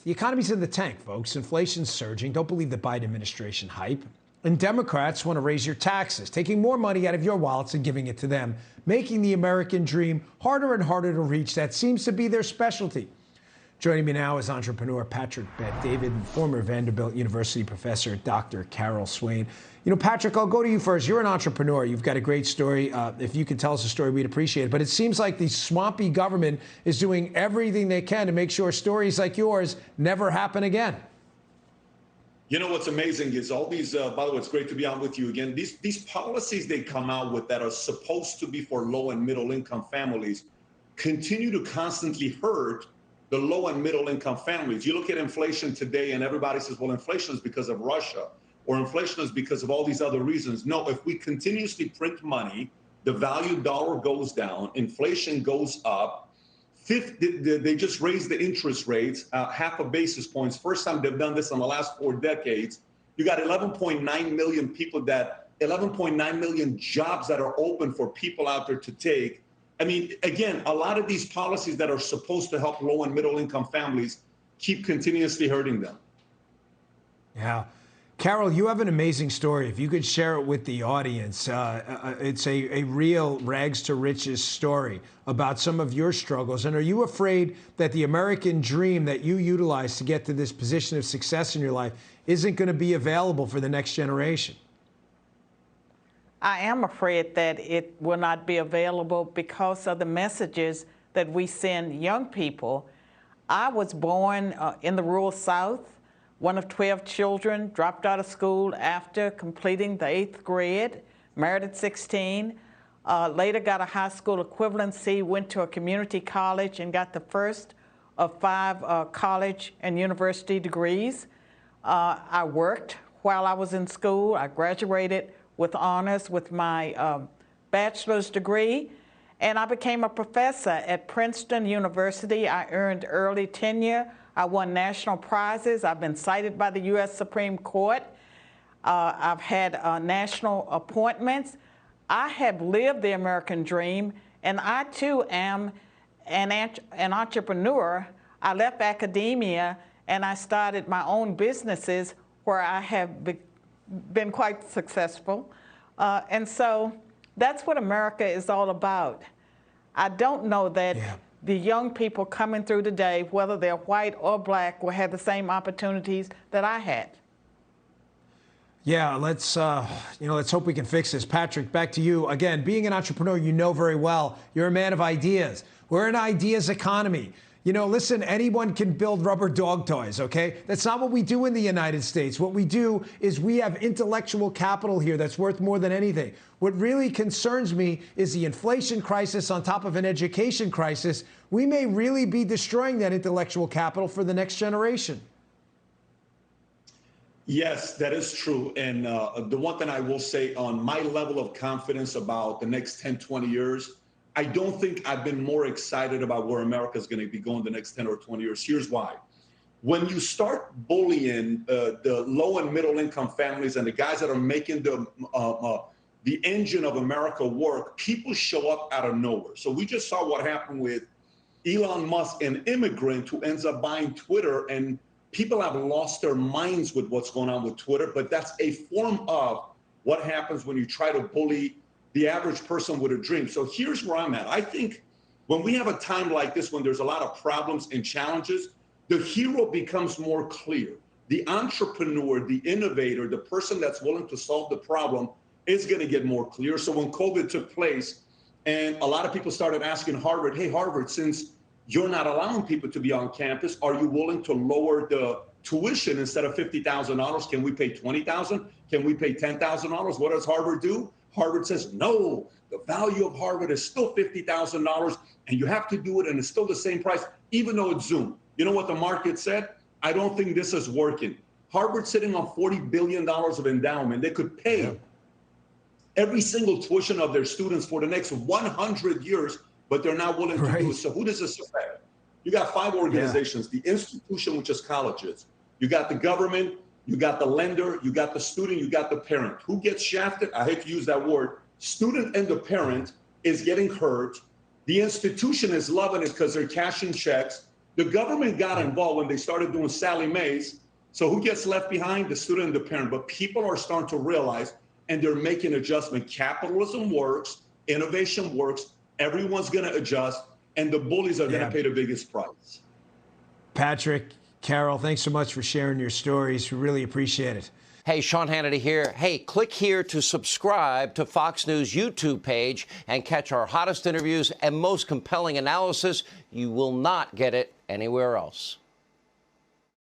The economy's in the tank, folks. Inflation's surging. Don't believe the Biden administration hype. And Democrats want to raise your taxes, taking more money out of your wallets and giving it to them, making the American dream harder and harder to reach. That seems to be their specialty. Joining me now is entrepreneur Patrick Bet-David and former Vanderbilt University professor Dr. Carol Swain. You know, Patrick, I'll go to you first. You're an entrepreneur. You've got a great story. If you could tell us a story, we'd appreciate it. But it seems like the swampy government is doing everything they can to make sure stories like yours never happen again. You know what's amazing is all these, by the way, it's great to be on with you again. These policies they come out with that are supposed to be for low and middle income families continue to constantly hurt the low and middle income families. You look at inflation today and everybody says, well, inflation is because of Russia or inflation is because of all these other reasons. No, if we continuously print money, the value dollar goes down, inflation goes up. They just raised the interest rates half a basis points. First time they've done this in the last 4 decades. You got 11.9 million people 11.9 million jobs that are open for people out there to take. I mean, again, a lot of these policies that are supposed to help low and middle income families keep continuously hurting them. Yeah. Carol, you have an amazing story. If you could share it with the audience, it's a real rags to riches story about some of your struggles. And are you afraid that the American dream that you utilize to get to this position of success in your life isn't going to be available for the next generation? I am afraid that it will not be available because of the messages that we send young people. I was born in the rural South, one of 12 children, dropped out of school after completing the 8th grade, married at 16, later got a high school equivalency, went to a community college and got the first of 5 college and university degrees. I worked while I was in school. I graduated with honors with my bachelor's degree, and I became a professor at Princeton University. I earned early tenure. I won national prizes. I've been cited by the U.S. Supreme Court. I've had national appointments. I have lived the American dream, and I too am an entrepreneur. I left academia and I started my own businesses where I have been quite successful. And so that's what America is all about. I don't know that the young people coming through today, whether they're white or black, will have the same opportunities that I had. Yeah, let's hope we can fix this. Patrick, back to you. Again, being an entrepreneur, you know very well, you're a man of ideas. We're an ideas economy. You know, listen, anyone can build rubber dog toys, okay? That's not what we do in the United States. What we do is we have intellectual capital here that's worth more than anything. What really concerns me is the inflation crisis on top of an education crisis. We may really be destroying that intellectual capital for the next generation. Yes, that is true. And the one thing I will say on my level of confidence about the next 10, 20 years, I don't think I've been more excited about where America is going to be going the next 10 or 20 years. Here's why. When you start bullying the low and middle income families and the guys that are making the engine of America work, people show up out of nowhere. So we just saw what happened with Elon Musk, an immigrant who ends up buying Twitter, and people have lost their minds with what's going on with Twitter. But that's a form of what happens when you try to bully the average person with a dream. So here's where I'm at. I think when we have a time like this, when there's a lot of problems and challenges, the hero becomes more clear. The entrepreneur, the innovator, the person that's willing to solve the problem is going to get more clear. So when COVID took place and a lot of people started asking Harvard, hey, Harvard, since you're not allowing people to be on campus, are you willing to lower the tuition? Instead of $50,000, can we pay $20,000? Can we pay $10,000? What does Harvard do? Harvard says, no, the value of Harvard is still $50,000 and you have to do it and it's still the same price, even though it's Zoom. You know what the market said? I don't think this is working. Harvard's sitting on $40 billion of endowment. They could pay every single tuition of their students for the next 100 years, but they're not willing to do it. So who does this affect? You got 5 organizations, the institution, which is colleges. You got the government, you got the lender, you got the student, you got the parent. Who gets shafted? I hate to use that word. Student and the parent is getting hurt. The institution is loving it because they're cashing checks. The government got involved when they started doing Sally Mae's. So who gets left behind? The student and the parent. But people are starting to realize, and they're making adjustment. Capitalism works, innovation works, everyone's going to adjust, and the bullies are going to pay the biggest price. Patrick, Carol, thanks so much for sharing your stories. We really appreciate it. Hey, Sean Hannity here. Hey, click here to subscribe to Fox News YouTube page and catch our hottest interviews and most compelling analysis. You will not get it anywhere else.